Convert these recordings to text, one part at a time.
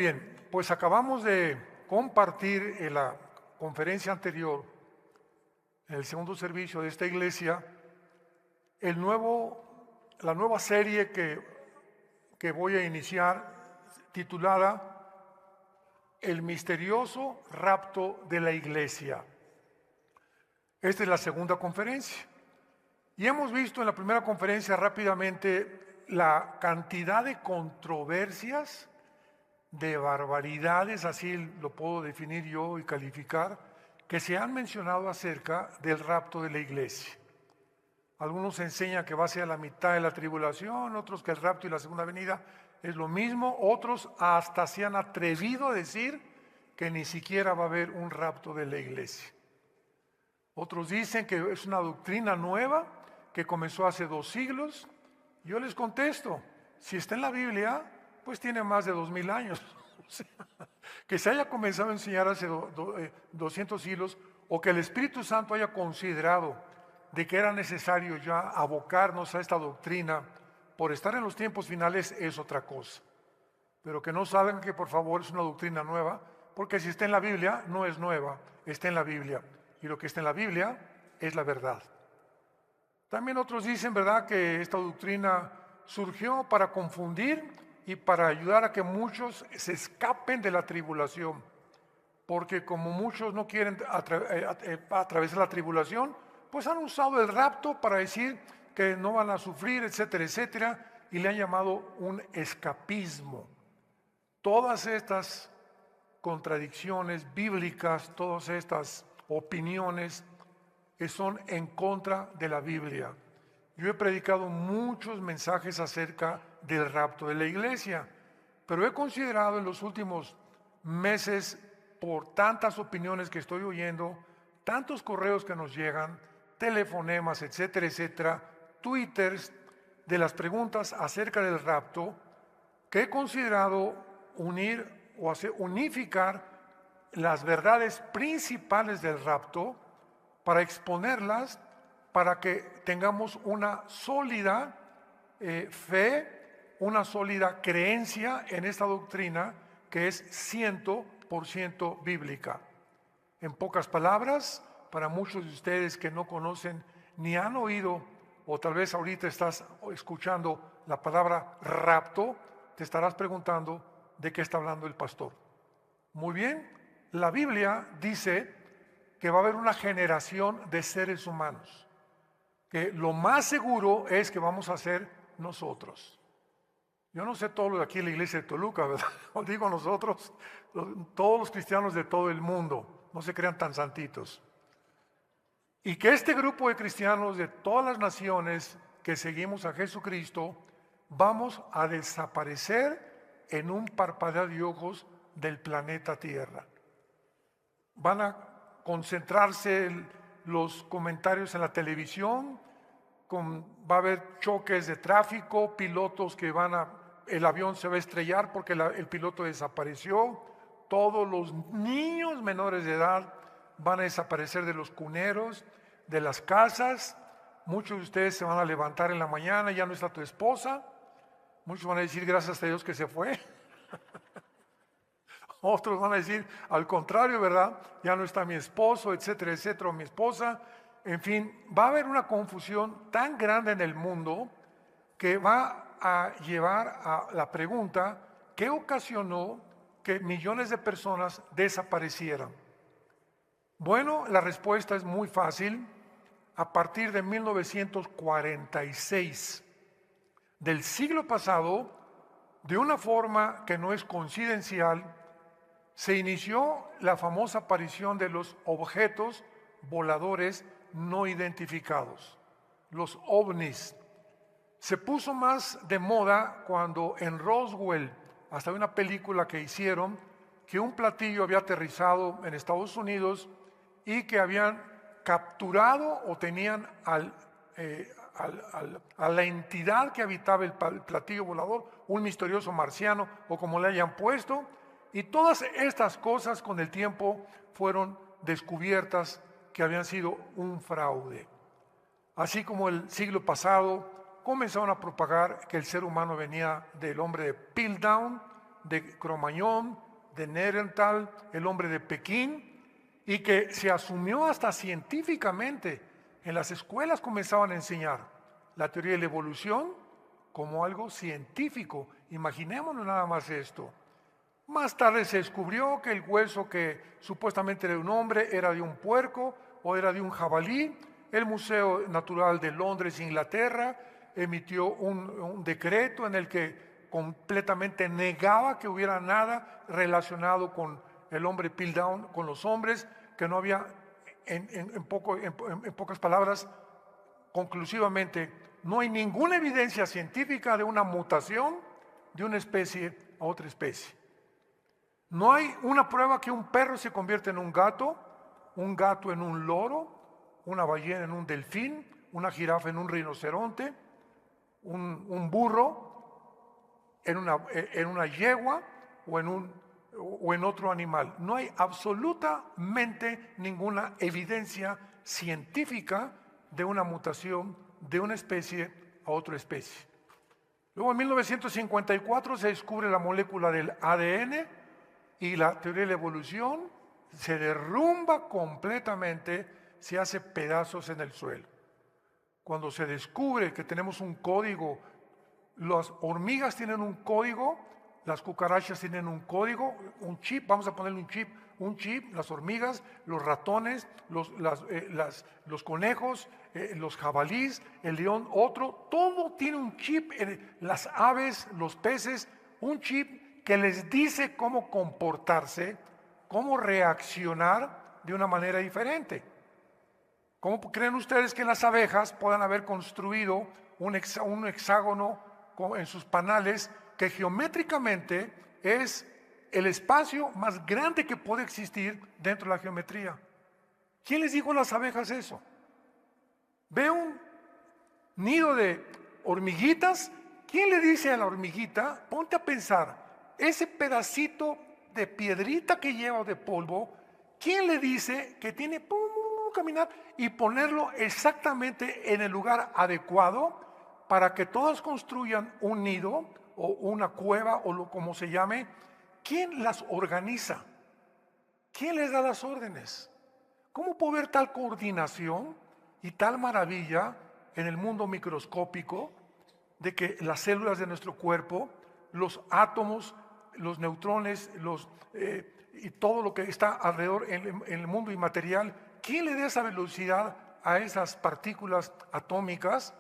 bien, pues acabamos de compartir en la conferencia anterior, en el segundo servicio de esta iglesia, la nueva serie que voy a iniciar, titulada El misterioso rapto de la iglesia. Esta es la segunda conferencia. Y hemos visto en la primera conferencia rápidamente la cantidad de controversias, de barbaridades, así lo puedo definir yo y calificar, que se han mencionado acerca del rapto de la iglesia. Algunos enseñan que va a ser a la mitad de la tribulación, otros que el rapto y la segunda venida es lo mismo, otros hasta se han atrevido a decir que ni siquiera va a haber un rapto de la iglesia. Otros dicen que es una doctrina nueva que comenzó hace 2 siglos. Yo les contesto, si está en la Biblia, pues tiene más de 2000 años. O sea, que se haya comenzado a enseñar hace 200 siglos, o que el Espíritu Santo haya considerado de que era necesario ya abocarnos a esta doctrina por estar en los tiempos finales, es otra cosa. Pero que no salgan que por favor es una doctrina nueva, porque si está en la Biblia no es nueva, está en la Biblia. Y lo que está en la Biblia es la verdad. También otros dicen, ¿verdad?, que esta doctrina surgió para confundir y para ayudar a que muchos se escapen de la tribulación. Porque como muchos no quieren atravesar la tribulación, pues han usado el rapto para decir que no van a sufrir, etcétera, etcétera, y le han llamado un escapismo. Todas estas contradicciones bíblicas, todas estas opiniones que son en contra de la Biblia. Yo he predicado muchos mensajes acerca del rapto de la iglesia, pero he considerado en los últimos meses, por tantas opiniones que estoy oyendo, tantos correos que nos llegan, telefonemas, etcétera, etcétera, twitters de las preguntas acerca del rapto, que he considerado unir o unificar las verdades principales del rapto para exponerlas, para que tengamos una sólida fe, una sólida creencia en esta doctrina que es 100% bíblica. En pocas palabras, para muchos de ustedes que no conocen ni han oído, o tal vez ahorita estás escuchando la palabra rapto, te estarás preguntando de qué está hablando el pastor. Muy bien, la Biblia dice que va a haber una generación de seres humanos, que lo más seguro es que vamos a ser nosotros. Yo no sé todo lo de aquí en la iglesia de Toluca, ¿verdad? Os digo nosotros, todos los cristianos de todo el mundo, no se crean tan santitos. Y que este grupo de cristianos de todas las naciones que seguimos a Jesucristo, vamos a desaparecer en un parpadeo de ojos del planeta Tierra. Van a concentrarse los comentarios en la televisión, va a haber choques de tráfico, pilotos que el avión se va a estrellar porque el piloto desapareció, todos los niños menores de edad van a desaparecer de los cuneros, de las casas. Muchos de ustedes se van a levantar en la mañana, ya no está tu esposa. Muchos van a decir gracias a Dios que se fue. Otros van a decir al contrario, ¿verdad? Ya no está mi esposo, etcétera, etcétera, o mi esposa. En fin, va a haber una confusión tan grande en el mundo que va a llevar a la pregunta: ¿qué ocasionó que millones de personas desaparecieran? Bueno, la respuesta es muy fácil. A partir de 1946 del siglo pasado, de una forma que no es coincidencial, se inició la famosa aparición de los objetos voladores no identificados, los ovnis. Se puso más de moda cuando en Roswell, hasta una película que hicieron, que un platillo había aterrizado en Estados Unidos y que habían capturado o tenían a la entidad que habitaba el platillo volador, un misterioso marciano o como le hayan puesto, y todas estas cosas con el tiempo fueron descubiertas que habían sido un fraude. Así como el siglo pasado comenzaron a propagar que el ser humano venía del hombre de Piltdown, de Cromañón, de Nerenthal, el hombre de Pekín, y que se asumió hasta científicamente. En las escuelas comenzaban a enseñar la teoría de la evolución como algo científico. Imaginémonos nada más esto. Más tarde se descubrió que el hueso que supuestamente era de un hombre era de un puerco o era de un jabalí. El Museo Natural de Londres, Inglaterra, emitió un decreto en el que completamente negaba que hubiera nada relacionado con el hombre Piltdown, con los hombres, que no había, en pocas palabras, conclusivamente, no hay ninguna evidencia científica de una mutación de una especie a otra especie. No hay una prueba que un perro se convierta en un gato en un loro, una ballena en un delfín, una jirafa en un rinoceronte, un burro en una yegua o en otro animal. No hay absolutamente ninguna evidencia científica de una mutación de una especie a otra especie. Luego en 1954 se descubre la molécula del ADN y la teoría de la evolución se derrumba completamente, se hace pedazos en el suelo. Cuando se descubre que tenemos un código, las hormigas tienen un código, las cucarachas tienen un código, un chip, vamos a ponerle un chip, las hormigas, los ratones, los conejos, los jabalíes, el león, otro, todo tiene un chip, las aves, los peces, un chip que les dice cómo comportarse, cómo reaccionar de una manera diferente. ¿Cómo creen ustedes que las abejas puedan haber construido un hexágono en sus panales que geométricamente es el espacio más grande que puede existir dentro de la geometría? ¿Quién les dijo a las abejas eso? Ve un nido de hormiguitas. ¿Quién le dice a la hormiguita, ponte a pensar, ese pedacito de piedrita que lleva de polvo, quién le dice que tiene que caminar y ponerlo exactamente en el lugar adecuado para que todas construyan un nido o una cueva o como se llame? ¿Quién las organiza? ¿Quién les da las órdenes? ¿Cómo puede haber tal coordinación y tal maravilla en el mundo microscópico de que las células de nuestro cuerpo, los átomos, los neutrones, y todo lo que está alrededor en el mundo inmaterial, quién le da esa velocidad a esas partículas atómicas?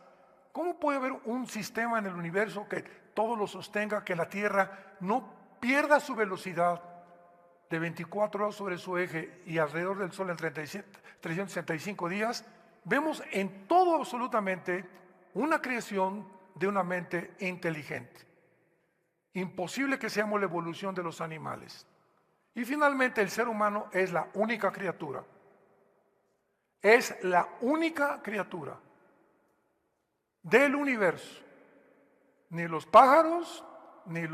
¿Cómo puede haber un sistema en el universo que todo lo sostenga, que la Tierra no pierda su velocidad de 24 horas sobre su eje y alrededor del Sol en 365 días? Vemos en todo absolutamente una creación de una mente inteligente. Imposible que seamos la evolución de los animales. Y finalmente el ser humano es la única criatura. Es la única criatura del universo. Ni los pájaros, ni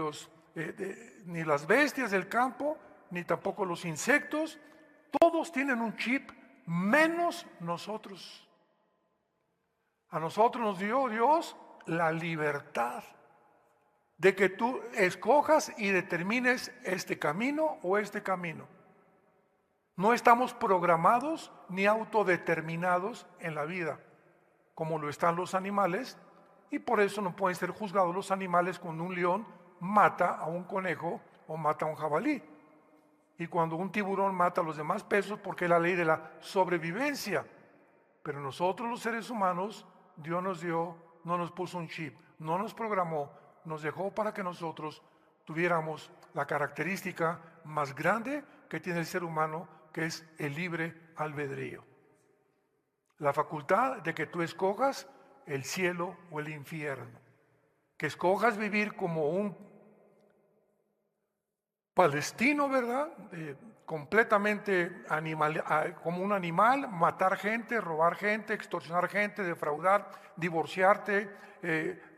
las bestias del campo, ni tampoco los insectos, todos tienen un chip, menos nosotros. A nosotros nos dio Dios la libertad de que tú escojas y determines este camino o este camino. No estamos programados ni autodeterminados en la vida, como lo están los animales, y por eso no pueden ser juzgados los animales cuando un león mata a un conejo o mata a un jabalí. Y cuando un tiburón mata a los demás peces, porque es la ley de la sobrevivencia. Pero nosotros los seres humanos, Dios nos dio, no nos puso un chip, no nos programó, nos dejó para que nosotros tuviéramos la característica más grande que tiene el ser humano, que es el libre albedrío. La facultad de que tú escojas el cielo o el infierno, que escojas vivir como un palestino, ¿verdad? Completamente como un animal, matar gente, robar gente, extorsionar gente, defraudar, divorciarte,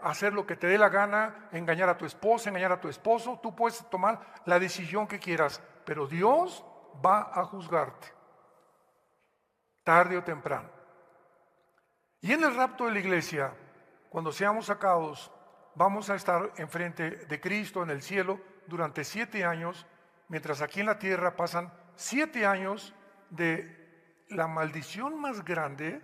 hacer lo que te dé la gana, engañar a tu esposa, engañar a tu esposo. Tú puedes tomar la decisión que quieras, pero Dios va a juzgarte, tarde o temprano. Y en el rapto de la iglesia, cuando seamos sacados, vamos a estar enfrente de Cristo en el cielo, durante 7 años, mientras aquí en la tierra pasan 7 años de la maldición más grande,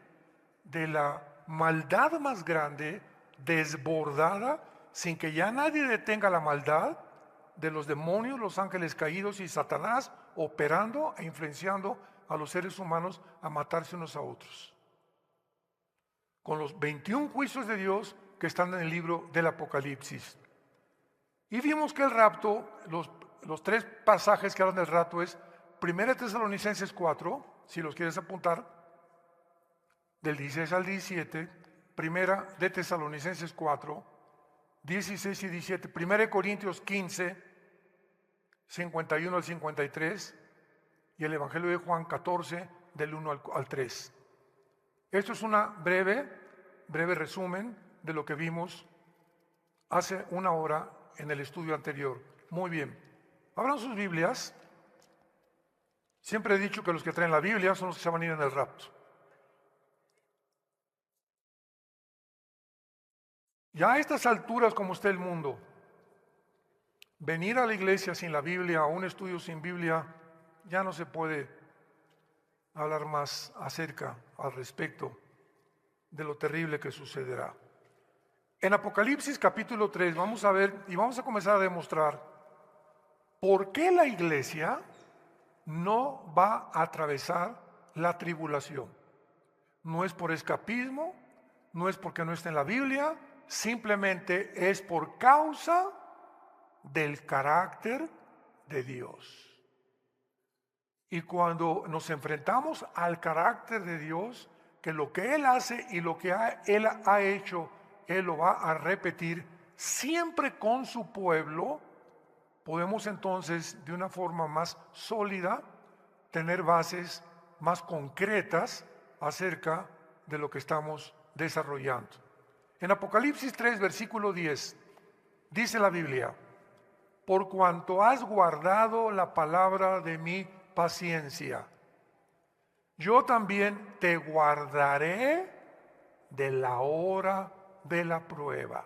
de la maldad más grande, desbordada, sin que ya nadie detenga la maldad de los demonios, los ángeles caídos y Satanás operando e influenciando a los seres humanos a matarse unos a otros. Con los 21 juicios de Dios que están en el libro del Apocalipsis. Y vimos que el rapto, los 3 pasajes que hablan del rapto es 1 Tesalonicenses 4, si los quieres apuntar, del 16 al 17, 1 de Tesalonicenses 4, 16 y 17, 1 Corintios 15, 51 al 53, y el Evangelio de Juan 14, del 1 al 3. Esto es una breve resumen de lo que vimos hace una hora en el estudio anterior. Muy bien. Abran sus Biblias. Siempre he dicho que los que traen la Biblia son los que se van a ir en el rapto. Ya a estas alturas, como está el mundo, venir a la iglesia sin la Biblia, a un estudio sin Biblia, ya no se puede hablar más al respecto de lo terrible que sucederá. En Apocalipsis capítulo 3 vamos a ver y vamos a comenzar a demostrar por qué la iglesia no va a atravesar la tribulación. No es por escapismo, no es porque no esté en la Biblia, simplemente es por causa del carácter de Dios. Y cuando nos enfrentamos al carácter de Dios, que lo que Él hace y lo que Él ha hecho, Él lo va a repetir siempre con su pueblo, podemos entonces de una forma más sólida tener bases más concretas acerca de lo que estamos desarrollando. En Apocalipsis 3, versículo 10, dice la Biblia: por cuanto has guardado la palabra de mi paciencia, yo también te guardaré de la hora de la prueba.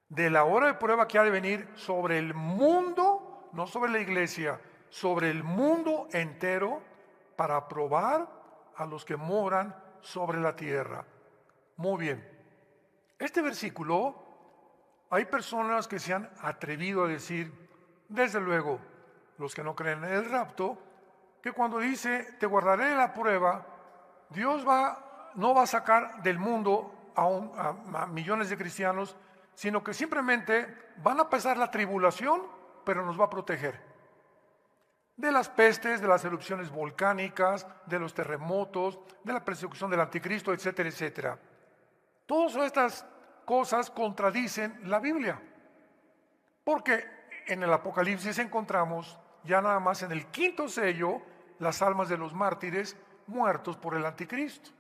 De la hora de prueba que ha de venir sobre el mundo, no sobre la iglesia, sobre el mundo entero, para probar a los que moran sobre la tierra. Muy bien. Este versículo, hay personas que se han atrevido a decir, desde luego, los que no creen en el rapto, que cuando dice, te guardaré de la prueba, Dios no va a sacar del mundo a millones de cristianos, sino que simplemente van a pasar la tribulación, pero nos va a proteger de las pestes, de las erupciones volcánicas, de los terremotos, de la persecución del anticristo, etcétera, etcétera. Todas estas cosas contradicen la Biblia, porque en el Apocalipsis encontramos ya nada más en el 5º sello las almas de los mártires muertos por el anticristo.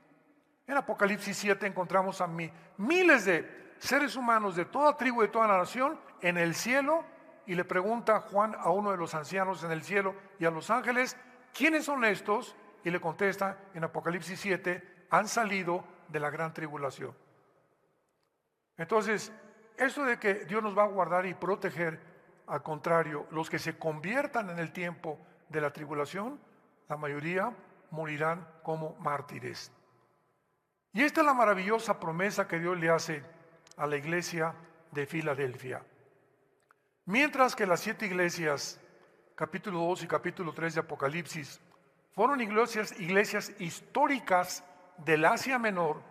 En Apocalipsis 7 encontramos a miles de seres humanos de toda tribu y de toda nación en el cielo, y le pregunta Juan a uno de los ancianos en el cielo y a los ángeles, ¿quiénes son estos? Y le contesta en Apocalipsis 7, han salido de la gran tribulación. Entonces, eso de que Dios nos va a guardar y proteger, al contrario, los que se conviertan en el tiempo de la tribulación, la mayoría morirán como mártires. Y esta es la maravillosa promesa que Dios le hace a la iglesia de Filadelfia. Mientras que las 7 iglesias, capítulo 2 y capítulo 3 de Apocalipsis, fueron iglesias históricas del Asia Menor,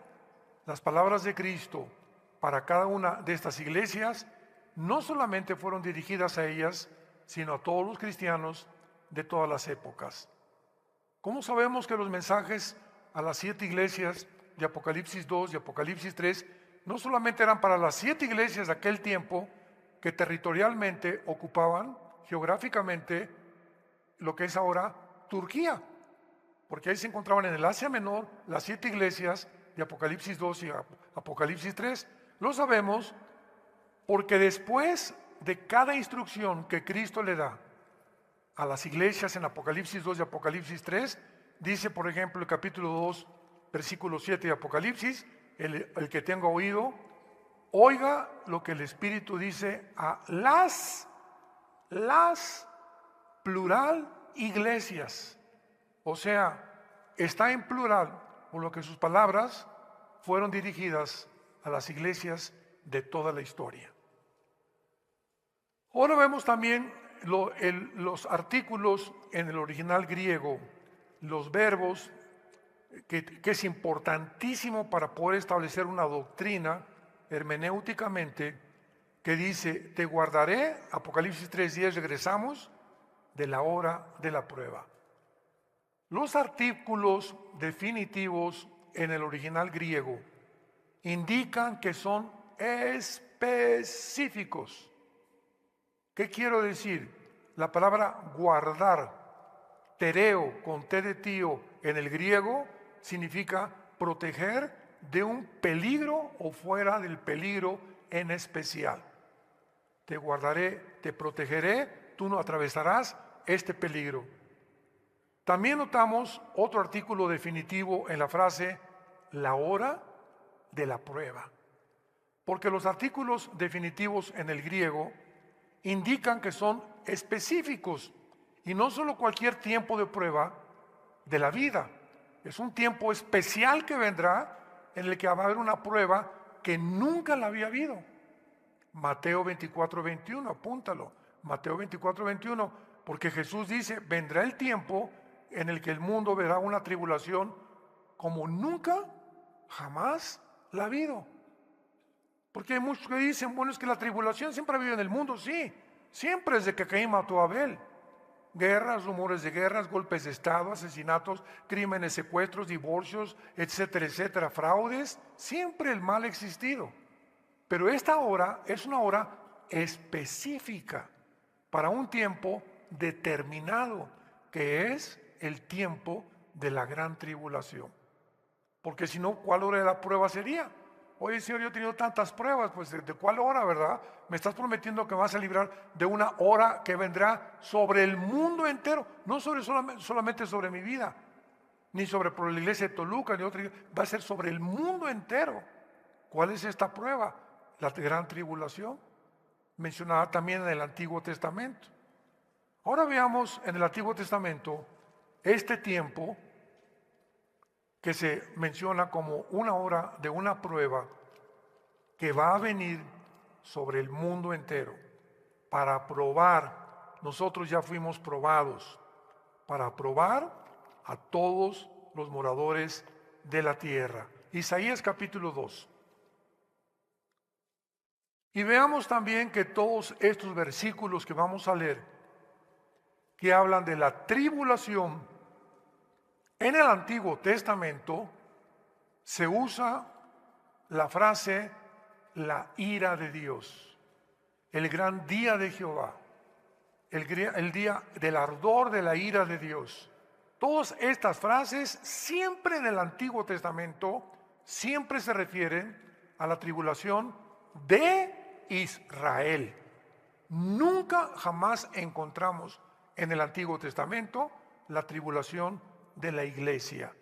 las palabras de Cristo para cada una de estas iglesias no solamente fueron dirigidas a ellas, sino a todos los cristianos de todas las épocas. ¿Cómo sabemos que los mensajes a las 7 iglesias de Apocalipsis 2 y Apocalipsis 3 no solamente eran para las 7 iglesias de aquel tiempo que territorialmente ocupaban geográficamente lo que es ahora Turquía? Porque ahí se encontraban en el Asia Menor las 7 iglesias de Apocalipsis 2 y Apocalipsis 3. Lo sabemos porque después de cada instrucción que Cristo le da a las iglesias en Apocalipsis 2 y Apocalipsis 3, dice, por ejemplo, el capítulo 2, versículo 7 de Apocalipsis, el que tenga oído, oiga lo que el Espíritu dice a las las plural iglesias. O sea, está en plural, por lo que sus palabras fueron dirigidas a las iglesias de toda la historia. Ahora vemos también los artículos en el original griego, los verbos, que es importantísimo para poder establecer una doctrina hermenéuticamente, que dice: te guardaré, Apocalipsis 3:10, regresamos, de la hora de la prueba. Los artículos definitivos en el original griego indican que son específicos. ¿Qué quiero decir? La palabra guardar, tereo, con T de tío, en el griego, significa proteger de un peligro o fuera del peligro en especial. Te guardaré, te protegeré, tú no atravesarás este peligro. También notamos otro artículo definitivo en la frase la hora de la prueba, porque los artículos definitivos en el griego indican que son específicos y no solo cualquier tiempo de prueba de la vida. Es un tiempo especial que vendrá en el que va a haber una prueba que nunca la había habido. Mateo 24:21, apúntalo. Mateo 24:21, porque Jesús dice: vendrá el tiempo en el que el mundo verá una tribulación como nunca, jamás la ha habido. Porque hay muchos que dicen: bueno, es que la tribulación siempre ha habido en el mundo. Sí, siempre desde que Caín mató a Abel. Guerras, rumores de guerras, golpes de estado, asesinatos, crímenes, secuestros, divorcios, etcétera, etcétera, fraudes. Siempre el mal ha existido. Pero esta hora es una hora específica para un tiempo determinado, que es el tiempo de la gran tribulación. Porque si no, ¿cuál hora de la prueba sería? Oye, Señor, yo he tenido tantas pruebas, pues ¿de cuál hora, verdad? Me estás prometiendo que me vas a librar de una hora que vendrá sobre el mundo entero, no solamente sobre mi vida, ni sobre por la iglesia de Toluca, ni otra, va a ser sobre el mundo entero. ¿Cuál es esta prueba? La gran tribulación, mencionada también en el Antiguo Testamento. Ahora veamos en el Antiguo Testamento este tiempo que se menciona como una hora de una prueba que va a venir sobre el mundo entero para probar. Nosotros ya fuimos probados, para probar a todos los moradores de la tierra. Isaías capítulo 2. Y veamos también que todos estos versículos que vamos a leer, que hablan de la tribulación, en el Antiguo Testamento se usa la frase la ira de Dios, el gran día de Jehová, el día del ardor de la ira de Dios. Todas estas frases siempre en el Antiguo Testamento siempre se refieren a la tribulación de Israel. Nunca jamás encontramos en el Antiguo Testamento la tribulación de la iglesia.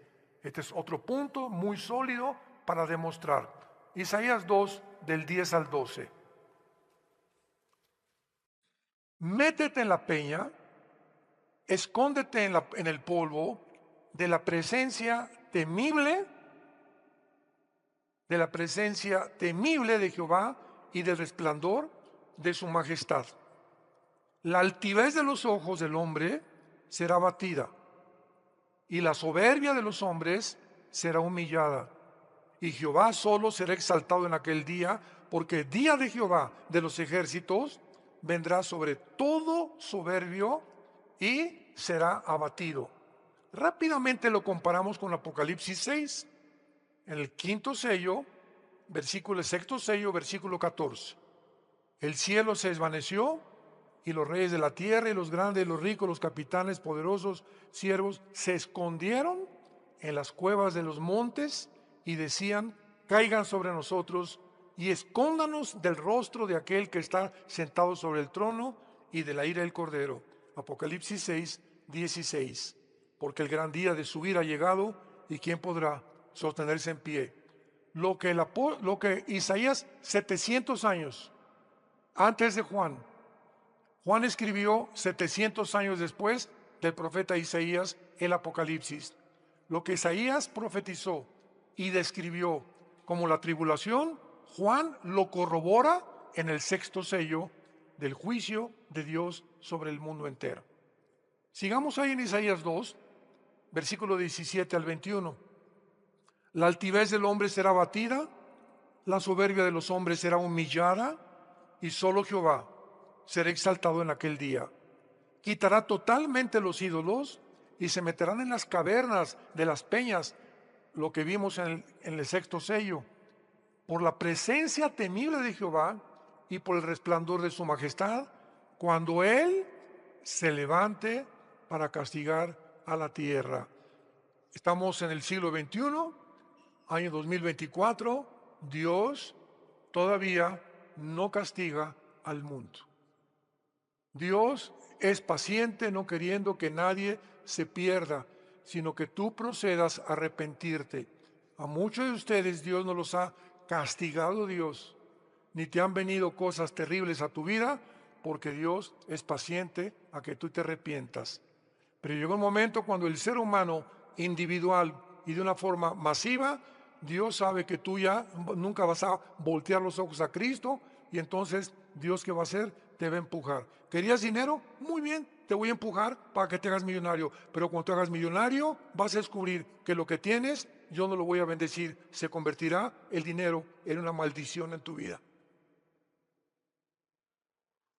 Este es otro punto muy sólido para demostrar. Isaías 2, del 10 al 12. Métete en la peña, escóndete en el polvo de la presencia temible, de Jehová y del resplandor de su majestad. La altivez de los ojos del hombre será abatida, y la soberbia de los hombres será humillada. Y Jehová solo será exaltado en aquel día, porque el día de Jehová de los ejércitos vendrá sobre todo soberbio y será abatido. Rápidamente lo comparamos con Apocalipsis 6, en el quinto sello, sexto sello, versículo 14. El cielo se desvaneció, y los reyes de la tierra, y los grandes, y los ricos, los capitanes, poderosos, siervos, se escondieron en las cuevas de los montes y decían: caigan sobre nosotros y escóndanos del rostro de aquel que está sentado sobre el trono y de la ira del Cordero. Apocalipsis 6, 16. Porque el gran día de su ira ha llegado, y ¿quién podrá sostenerse en pie? Lo que Isaías 700 años antes de Juan Juan escribió 700 años después del profeta Isaías el Apocalipsis. Lo que Isaías profetizó y describió como la tribulación, Juan lo corrobora en el sexto sello del juicio de Dios sobre el mundo entero. Sigamos ahí en Isaías 2, versículo 17 al 21. La altivez del hombre será abatida, la soberbia de los hombres será humillada, y solo Jehová será exaltado en aquel día. Quitará totalmente los ídolos y se meterán en las cavernas de las peñas, lo que vimos en el sexto sello, por la presencia temible de Jehová y por el resplandor de su majestad, cuando Él se levante para castigar a la tierra. Estamos en el siglo XXI, año 2024, Dios todavía no castiga al mundo. Dios es paciente, no queriendo que nadie se pierda, sino que tú procedas a arrepentirte. A muchos de ustedes Dios no los ha castigado, Dios, ni te han venido cosas terribles a tu vida, porque Dios es paciente a que tú te arrepientas. Pero llegó un momento cuando el ser humano individual y de una forma masiva, Dios sabe que tú ya nunca vas a voltear los ojos a Cristo, y entonces Dios, ¿qué va a hacer? Te va a empujar. ¿Querías dinero? Muy bien, te voy a empujar para que te hagas millonario. Pero cuando te hagas millonario, vas a descubrir que lo que tienes, yo no lo voy a bendecir. Se convertirá el dinero en una maldición en tu vida.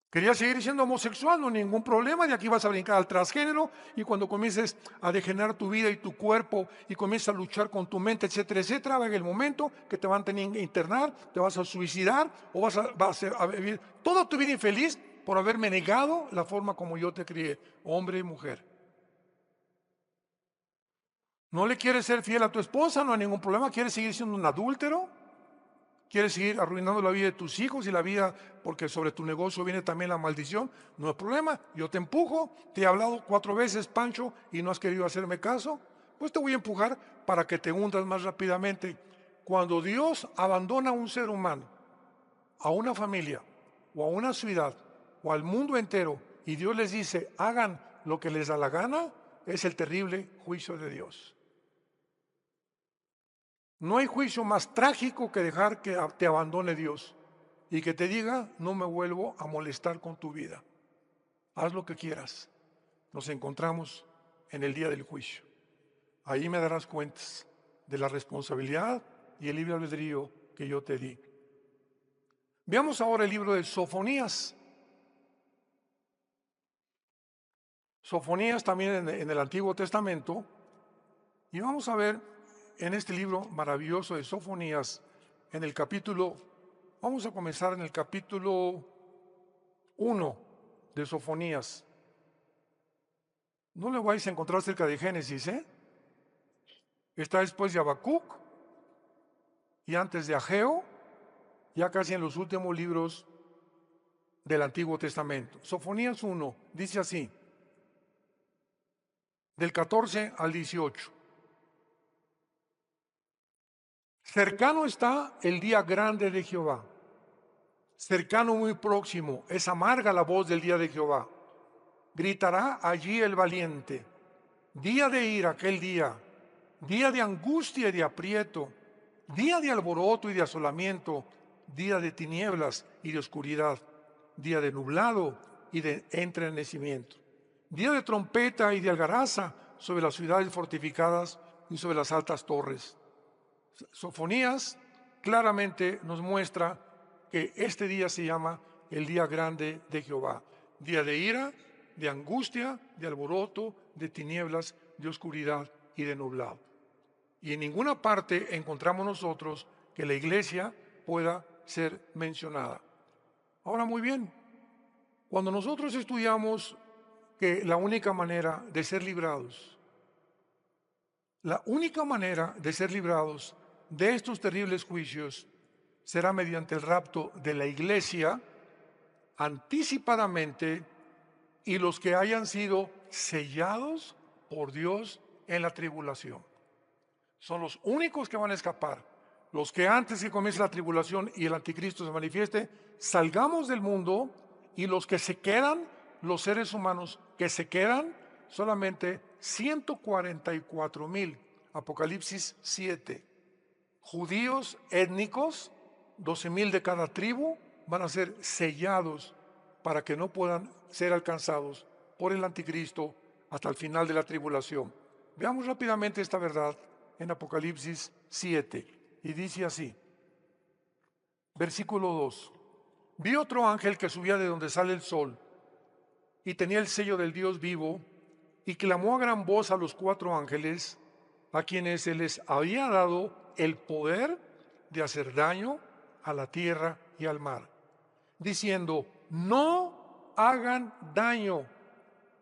¿Querías seguir siendo homosexual? No hay ningún problema, de aquí vas a brincar al transgénero, y cuando comiences a degenerar tu vida y tu cuerpo y comiences a luchar con tu mente, etcétera, etcétera, va a llegar el momento que te van a tener que internar, te vas a suicidar o vas a vivir toda tu vida infeliz por haberme negado la forma como yo te crié, hombre y mujer. ¿No le quieres ser fiel a tu esposa? No hay ningún problema. ¿Quieres seguir siendo un adúltero? ¿Quieres seguir arruinando la vida de tus hijos y la vida, porque sobre tu negocio viene también la maldición? No hay problema, yo te empujo. Te he hablado 4 veces, Pancho, y no has querido hacerme caso. Pues te voy a empujar para que te hundas más rápidamente. Cuando Dios abandona a un ser humano, a una familia, o a una ciudad, o al mundo entero, y Dios les dice, hagan lo que les da la gana, es el terrible juicio de Dios. No hay juicio más trágico que dejar que te abandone Dios y que te diga, no me vuelvo a molestar con tu vida. Haz lo que quieras. Nos encontramos en el día del juicio. Ahí me darás cuentas de la responsabilidad y el libre albedrío que yo te di. Veamos ahora el libro de Sofonías. Sofonías también en el Antiguo Testamento. Y vamos a ver en este libro maravilloso de Sofonías, en el capítulo, vamos a comenzar en el capítulo 1 de Sofonías. No le vais a encontrar cerca de Génesis, Está después de Habacuc y antes de Ageo, ya casi en los últimos libros del Antiguo Testamento. Sofonías 1 dice así, del 14 al 18. Cercano está el día grande de Jehová, cercano muy próximo, es amarga la voz del día de Jehová. Gritará allí el valiente, día de ira aquel día, día de angustia y de aprieto, día de alboroto y de asolamiento, día de tinieblas y de oscuridad, día de nublado y de entrenecimiento, día de trompeta y de algaraza sobre las ciudades fortificadas y sobre las altas torres. Sofonías claramente nos muestra que este día se llama el día grande de Jehová, día de ira, de angustia, de alboroto, de tinieblas, de oscuridad y de nublado. Y en ninguna parte encontramos nosotros que la iglesia pueda ser mencionada. Ahora, muy bien, cuando nosotros estudiamos que la única manera de ser librados, de estos terribles juicios será mediante el rapto de la iglesia anticipadamente, y los que hayan sido sellados por Dios en la tribulación. Son los únicos que van a escapar. Los que antes que comience la tribulación y el anticristo se manifieste, salgamos del mundo, y los que se quedan los seres humanos que se quedan, solamente 144,000, Apocalipsis 7. Judíos étnicos, 12,000 de cada tribu, van a ser sellados para que no puedan ser alcanzados por el anticristo hasta el final de la tribulación. Veamos rápidamente esta verdad en Apocalipsis 7, y dice así, versículo 2. Vi otro ángel que subía de donde sale el sol, y tenía el sello del Dios vivo, y clamó a gran voz a los 4 ángeles, a quienes se les había dado el poder de hacer daño a la tierra y al mar, diciendo, no hagan daño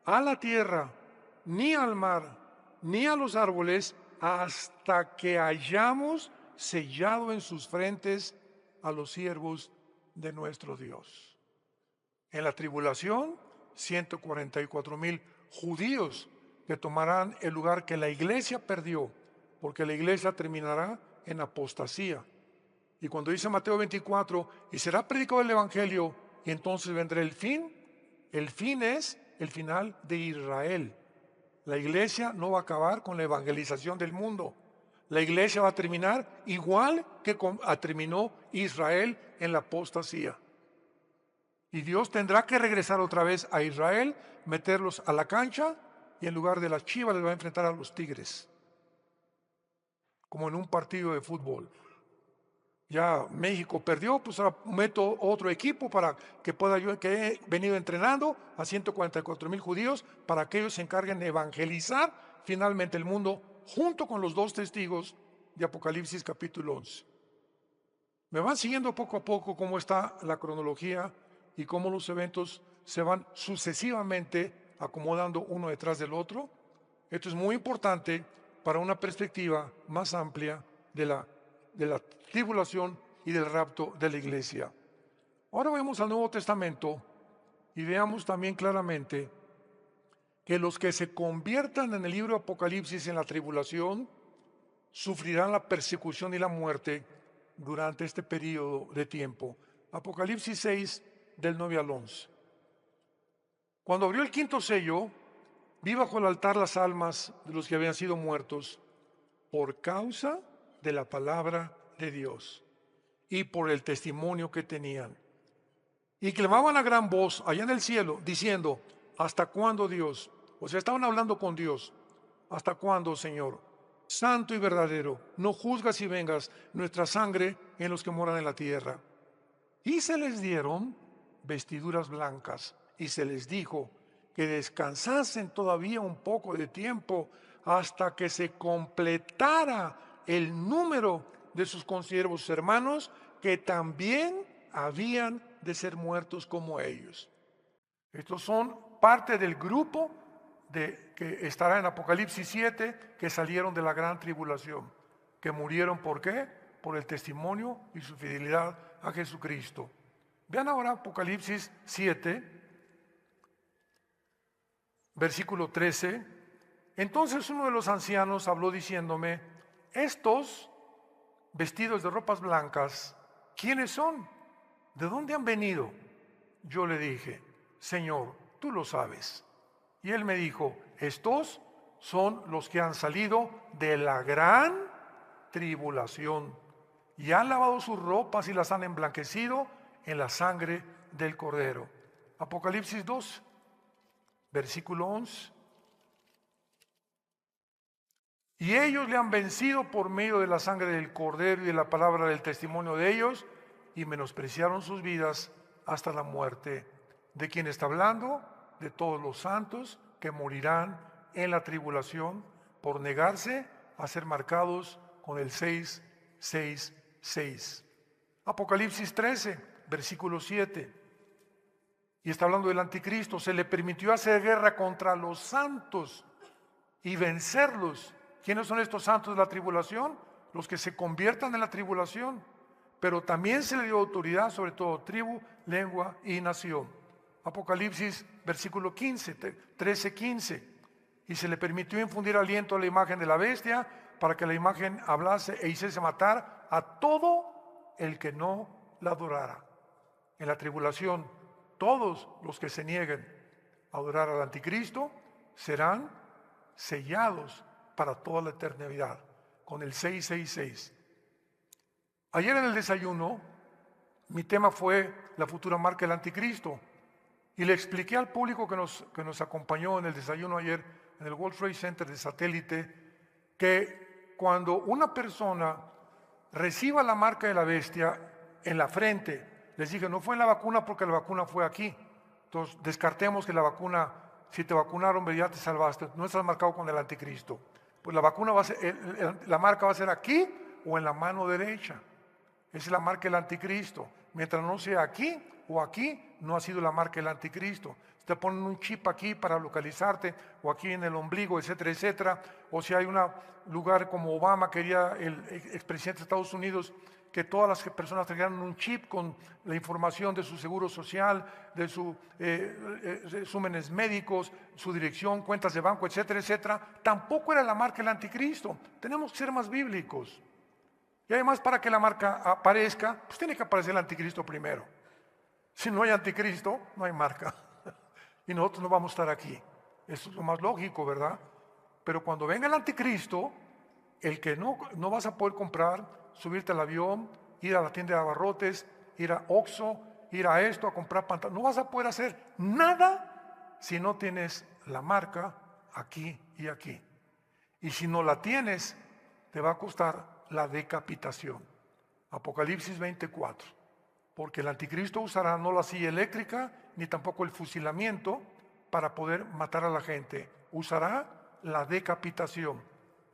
a la tierra, ni al mar, ni a los árboles, hasta que hayamos sellado en sus frentes a los siervos de nuestro Dios. En la tribulación, 144,000 judíos que tomarán el lugar que la iglesia perdió, porque la iglesia terminará en apostasía. Y cuando dice Mateo 24, y será predicado el evangelio, y entonces vendrá el fin es el final de Israel. La iglesia no va a acabar con la evangelización del mundo. La iglesia va a terminar igual que terminó Israel en la apostasía. Y Dios tendrá que regresar otra vez a Israel, meterlos a la cancha, y en lugar de las chivas les va a enfrentar a los tigres, como en un partido de fútbol. Ya México perdió, pues ahora meto otro equipo para que pueda yo, que he venido entrenando a 144,000 judíos, para que ellos se encarguen de evangelizar finalmente el mundo, junto con los 2 testigos de Apocalipsis capítulo 11. Me van siguiendo poco a poco cómo está la cronología y cómo los eventos se van sucesivamente acomodando uno detrás del otro. Esto es muy importante para una perspectiva más amplia de la tribulación y del rapto de la iglesia. Ahora vamos al Nuevo Testamento y veamos también claramente que los que se conviertan en el libro de Apocalipsis en la tribulación sufrirán la persecución y la muerte durante este periodo de tiempo. Apocalipsis 6, del 9 al 11. Cuando abrió el 5.º sello, vi bajo el altar las almas de los que habían sido muertos por causa de la palabra de Dios y por el testimonio que tenían. Y clamaban a gran voz allá en el cielo, diciendo, ¿hasta cuándo, Dios? O sea, estaban hablando con Dios. ¿Hasta cuándo, Señor? Santo y verdadero, no juzgas y vengas nuestra sangre en los que moran en la tierra. Y se les dieron vestiduras blancas, y se les dijo que descansasen todavía un poco de tiempo hasta que se completara el número de sus consiervos hermanos, que también habían de ser muertos como ellos. Estos son parte del grupo que estará en Apocalipsis 7, que salieron de la gran tribulación, que murieron, ¿por qué? Por el testimonio y su fidelidad a Jesucristo. Vean ahora Apocalipsis 7, versículo 13. Entonces uno de los ancianos habló diciéndome, estos vestidos de ropas blancas, ¿quiénes son? ¿De dónde han venido? Yo le dije, Señor, tú lo sabes. Y él me dijo, estos son los que han salido de la gran tribulación y han lavado sus ropas y las han emblanquecido en la sangre del Cordero. Apocalipsis 2, versículo 11. Y ellos le han vencido por medio de la sangre del Cordero y de la palabra del testimonio de ellos, y menospreciaron sus vidas hasta la muerte. ¿De quién está hablando? De todos los santos que morirán en la tribulación por negarse a ser marcados con el 666. Apocalipsis 13, versículo 7. Y está hablando del anticristo. Se le permitió hacer guerra contra los santos y vencerlos. ¿Quiénes son estos santos de la tribulación? Los que se conviertan en la tribulación. Pero también se le dio autoridad sobre todo tribu, lengua y nación. Apocalipsis versículo 15, 13, 15. Y se le permitió infundir aliento a la imagen de la bestia, para que la imagen hablase e hiciese matar a todo el que no la adorara. En la tribulación, todos los que se nieguen adorar al anticristo, serán sellados para toda la eternidad con el 666. Ayer en el desayuno mi tema fue la futura marca del anticristo y le expliqué al público que nos acompañó en el desayuno ayer en el World Trade Center de Satélite que cuando una persona reciba la marca de la bestia en la frente, les dije, no fue en la vacuna porque la vacuna fue aquí. Entonces, descartemos que la vacuna, si te vacunaron, ya te salvaste, no estás marcado con el anticristo. Pues la vacuna va a ser, la marca va a ser aquí o en la mano derecha. Esa es la marca del anticristo. Mientras no sea aquí o aquí, no ha sido la marca del anticristo. Te ponen un chip aquí para localizarte, o aquí en el ombligo, etcétera, etcétera. O si hay un lugar como Obama, quería el expresidente de Estados Unidos, que todas las personas tuvieran un chip con la información de su seguro social, de sus resúmenes médicos, su dirección, cuentas de banco, etcétera, etcétera. Tampoco era la marca del anticristo. Tenemos que ser más bíblicos. Y además, para que la marca aparezca, pues tiene que aparecer el anticristo primero. Si no hay anticristo, no hay marca. Y nosotros no vamos a estar aquí. Eso es lo más lógico, ¿verdad? Pero cuando venga el anticristo, el que no vas a poder comprar, subirte al avión, ir a la tienda de abarrotes, ir a Oxxo, ir a esto, a comprar pantalones, no vas a poder hacer nada si no tienes la marca aquí y aquí. Y si no la tienes, te va a costar la decapitación. Apocalipsis 24. Porque el anticristo usará no la silla eléctrica, ni tampoco el fusilamiento para poder matar a la gente. Usará la decapitación.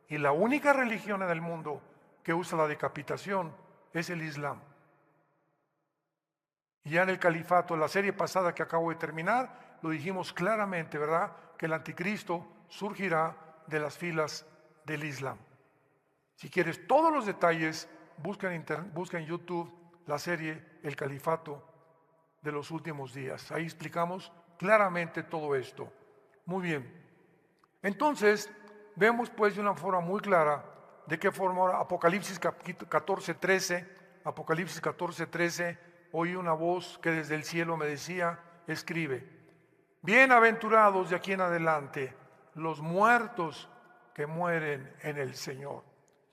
Y la única religión en el mundo que usa la decapitación es el Islam. Y ya en el califato, en la serie pasada que acabo de terminar, lo dijimos claramente, ¿verdad? Que el anticristo surgirá de las filas del Islam. Si quieres todos los detalles, busca en YouTube la serie El Califato de los Últimos Días. Ahí explicamos claramente todo esto. Muy bien. Entonces, vemos pues de una forma muy clara de qué forma ahora Apocalipsis 14:13, Apocalipsis 14:13, oí una voz que desde el cielo me decía, escribe, bienaventurados de aquí en adelante los muertos que mueren en el Señor.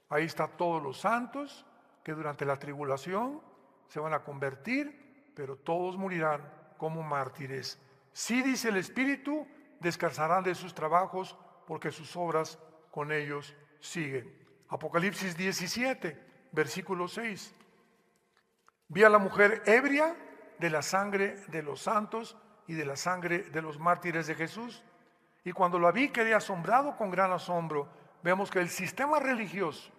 Ahí están todos los santos que durante la tribulación se van a convertir, pero todos morirán como mártires. Sí, dice el Espíritu, descansarán de sus trabajos porque sus obras con ellos siguen. Apocalipsis 17, versículo 6. Vi a la mujer ebria de la sangre de los santos y de la sangre de los mártires de Jesús. Y cuando la vi quedé asombrado con gran asombro. Vemos que el sistema religioso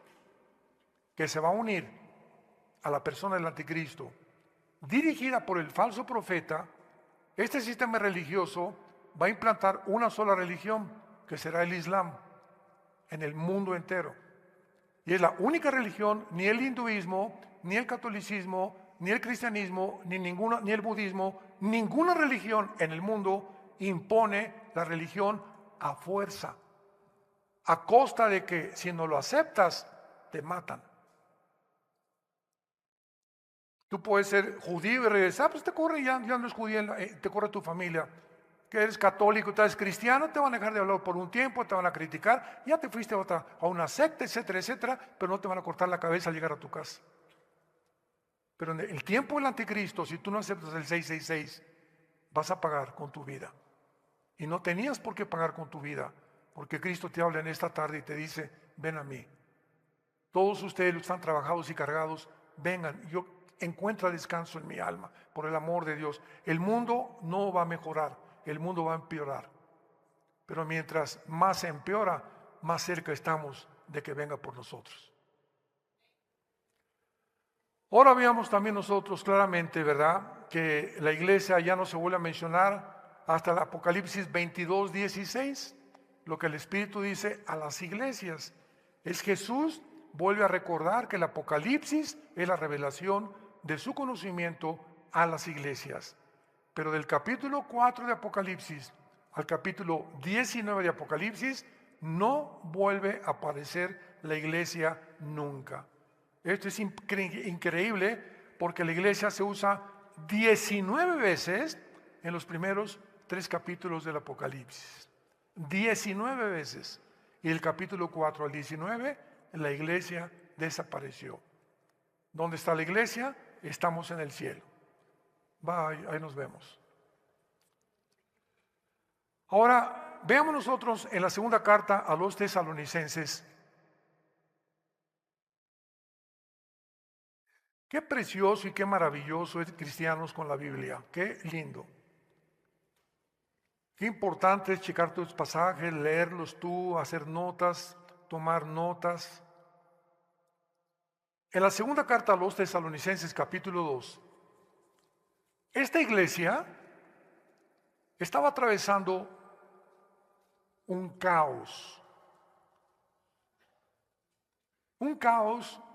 que se va a unir a la persona del anticristo, dirigida por el falso profeta, este sistema religioso va a implantar una sola religión, que será el Islam, en el mundo entero. Y es la única religión, ni el hinduismo, ni el catolicismo, ni el cristianismo, ni el budismo, ninguna religión en el mundo impone la religión a fuerza, a costa de que si no lo aceptas, te matan. Tú puedes ser judío y regresar, pues te corre, ya no es judío, te corre tu familia. Que eres católico, tú eres cristiano, te van a dejar de hablar por un tiempo, te van a criticar, ya te fuiste a una secta, etcétera, etcétera, pero no te van a cortar la cabeza al llegar a tu casa. Pero en el tiempo del anticristo, si tú no aceptas el 666, vas a pagar con tu vida. Y no tenías por qué pagar con tu vida, porque Cristo te habla en esta tarde y te dice, ven a mí. Todos ustedes los que están trabajados y cargados, vengan, yo encuentra descanso en mi alma, por el amor de Dios. El mundo no va a mejorar, el mundo va a empeorar. Pero mientras más se empeora, más cerca estamos de que venga por nosotros. Ahora veamos también nosotros claramente, ¿verdad?, que la iglesia ya no se vuelve a mencionar hasta el Apocalipsis 22:16. Lo que el Espíritu dice a las iglesias es Jesús vuelve a recordar que el Apocalipsis es la revelación de su conocimiento a las iglesias. Pero del capítulo 4 de Apocalipsis al capítulo 19 de Apocalipsis no vuelve a aparecer la iglesia nunca. Esto es increíble porque la iglesia se usa 19 veces en los primeros 3 capítulos del Apocalipsis. 19 veces. Y del capítulo 4 al 19, la iglesia desapareció. ¿Dónde está la iglesia? Estamos en el cielo. Ahí nos vemos. Ahora, veamos nosotros en la segunda carta a los tesalonicenses. Qué precioso y qué maravilloso es cristianos con la Biblia. Qué lindo. Qué importante es checar tus pasajes, leerlos tú, hacer notas, tomar notas. En la segunda carta a los tesalonicenses, capítulo 2, esta iglesia estaba atravesando un caos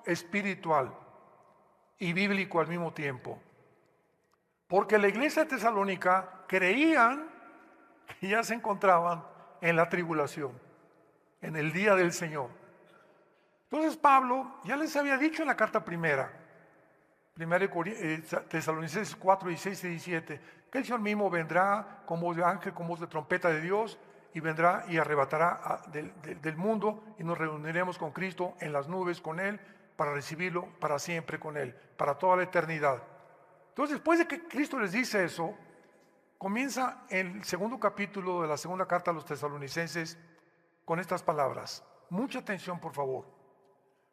espiritual y bíblico al mismo tiempo. Porque la iglesia de Tesalónica creían que ya se encontraban en la tribulación, en el día del Señor. Entonces Pablo ya les había dicho en la carta primera Tesalonicenses 4, 16 y 17, que el Señor mismo vendrá con voz de ángel, con voz de trompeta de Dios, y vendrá y arrebatará del mundo, y nos reuniremos con Cristo en las nubes con Él, para recibirlo para siempre con Él, para toda la eternidad. Entonces, después de que Cristo les dice eso, comienza el segundo capítulo de la segunda carta a los tesalonicenses con estas palabras. Mucha atención, por favor.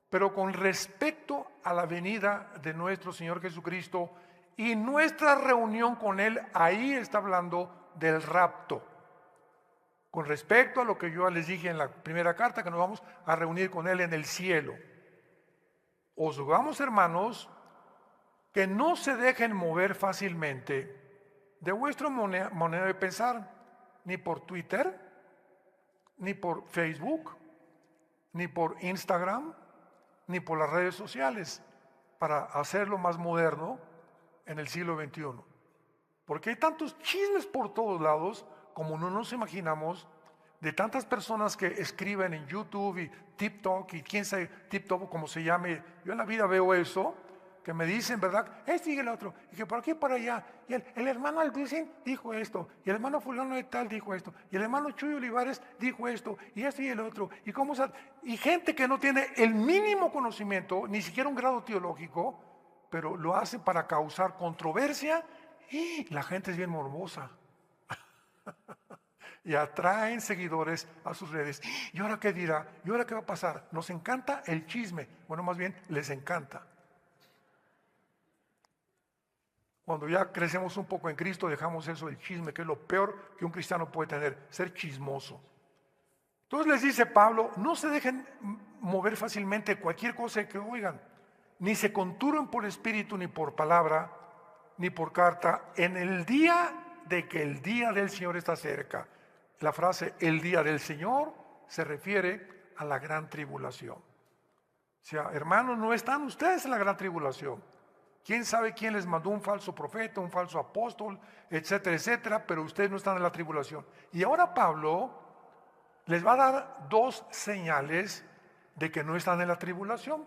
Pero con respecto a la venida de nuestro Señor Jesucristo y nuestra reunión con Él, ahí está hablando del rapto. Con respecto a lo que yo les dije en la primera carta, que nos vamos a reunir con Él en el cielo. Os rogamos, hermanos, que no se dejen mover fácilmente de vuestra manera de pensar, ni por Twitter, ni por Facebook, ni por Instagram, ni por las redes sociales, para hacerlo más moderno en el siglo XXI. Porque hay tantos chismes por todos lados, como no nos imaginamos, de tantas personas que escriben en YouTube y TikTok y quién sabe, TikTok como se llame. Yo en la vida veo eso, que me dicen, ¿verdad? Este y el otro, y que por aquí y por allá, y el hermano Alducin dijo esto, y el hermano fulano de tal dijo esto, y el hermano Chuy Olivares dijo esto, y esto y el otro, y gente que no tiene el mínimo conocimiento, ni siquiera un grado teológico, pero lo hace para causar controversia, y la gente es bien morbosa. Y atraen seguidores a sus redes. ¿Y ahora qué dirá? ¿Y ahora qué va a pasar? Nos encanta el chisme. Bueno, más bien, les encanta. Cuando ya crecemos un poco en Cristo, dejamos eso del chisme, que es lo peor que un cristiano puede tener, ser chismoso. Entonces les dice Pablo, no se dejen mover fácilmente cualquier cosa que oigan, ni se conturben por espíritu, ni por palabra, ni por carta, en el día de que el día del Señor está cerca. La frase el día del Señor se refiere a la gran tribulación. O sea, hermanos, no están ustedes en la gran tribulación. ¿Quién sabe quién les mandó un falso profeta, un falso apóstol, etcétera, etcétera? Pero ustedes no están en la tribulación. Y ahora Pablo les va a dar dos señales de que no están en la tribulación.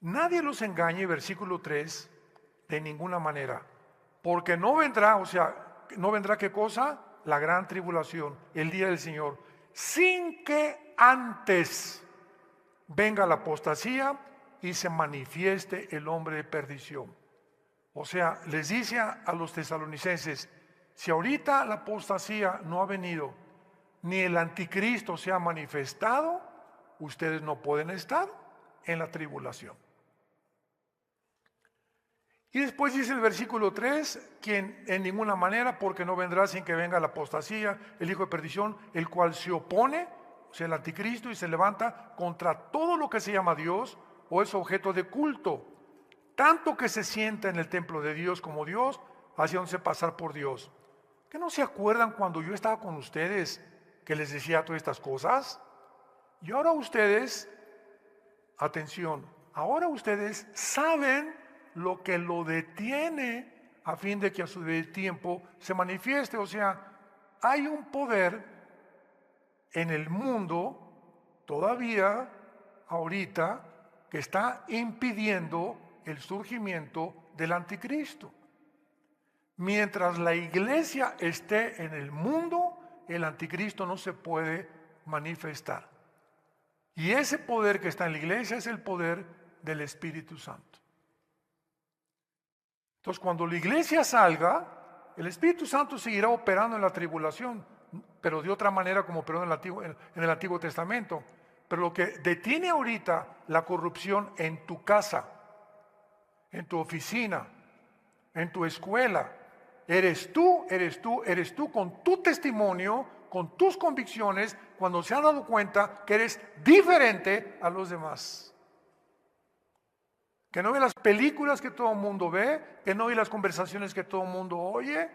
Nadie los engañe, versículo 3, de ninguna manera. Porque no vendrá, o sea, no vendrá ¿qué cosa? La gran tribulación, el día del Señor, sin que antes venga la apostasía y se manifieste el hombre de perdición. O sea, les dice a los tesalonicenses, si ahorita la apostasía no ha venido, ni el anticristo se ha manifestado, ustedes no pueden estar en la tribulación. Y después dice el versículo 3, quien en ninguna manera, porque no vendrá sin que venga la apostasía, el hijo de perdición, el cual se opone, o sea, el anticristo, y se levanta contra todo lo que se llama Dios o es objeto de culto, tanto que se sienta en el templo de Dios como Dios, haciéndose pasar por Dios. ¿Qué no se acuerdan cuando yo estaba con ustedes que les decía todas estas cosas? Y ahora ustedes, atención, ahora ustedes saben lo que lo detiene a fin de que a su tiempo se manifieste. O sea, hay un poder en el mundo todavía, ahorita, que está impidiendo el surgimiento del anticristo. Mientras la iglesia esté en el mundo, el anticristo no se puede manifestar. Y ese poder que está en la iglesia es el poder del Espíritu Santo. Entonces, cuando la iglesia salga, el Espíritu Santo seguirá operando en la tribulación, pero de otra manera como operó en el Antiguo Testamento. Pero lo que detiene ahorita la corrupción en tu casa, en tu oficina, en tu escuela, eres tú con tu testimonio, con tus convicciones, cuando se han dado cuenta que eres diferente a los demás. Que no ve las películas que todo el mundo ve, que no ve las conversaciones que todo el mundo oye,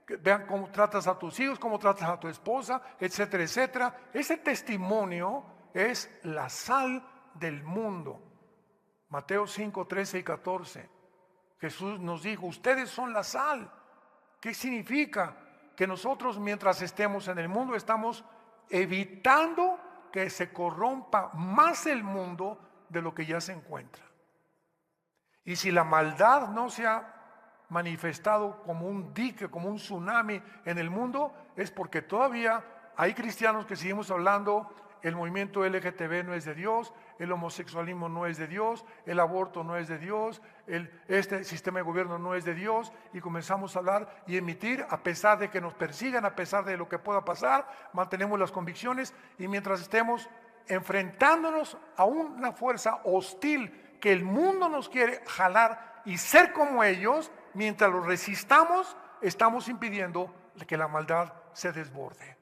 que vean cómo tratas a tus hijos, cómo tratas a tu esposa, etcétera, etcétera. Ese testimonio es la sal del mundo. Mateo 5, 13 y 14. Jesús nos dijo, ustedes son la sal. ¿Qué significa? Que nosotros mientras estemos en el mundo estamos evitando que se corrompa más el mundo de lo que ya se encuentra. Y si la maldad no se ha manifestado como un dique, como un tsunami en el mundo, es porque todavía hay cristianos que seguimos hablando, el movimiento LGTB no es de Dios, el homosexualismo no es de Dios, el aborto no es de Dios, este sistema de gobierno no es de Dios, y comenzamos a hablar y emitir, a pesar de que nos persigan, a pesar de lo que pueda pasar, mantenemos las convicciones, y mientras estemos enfrentándonos a una fuerza hostil que el mundo nos quiere jalar y ser como ellos, mientras lo resistamos, estamos impidiendo que la maldad se desborde.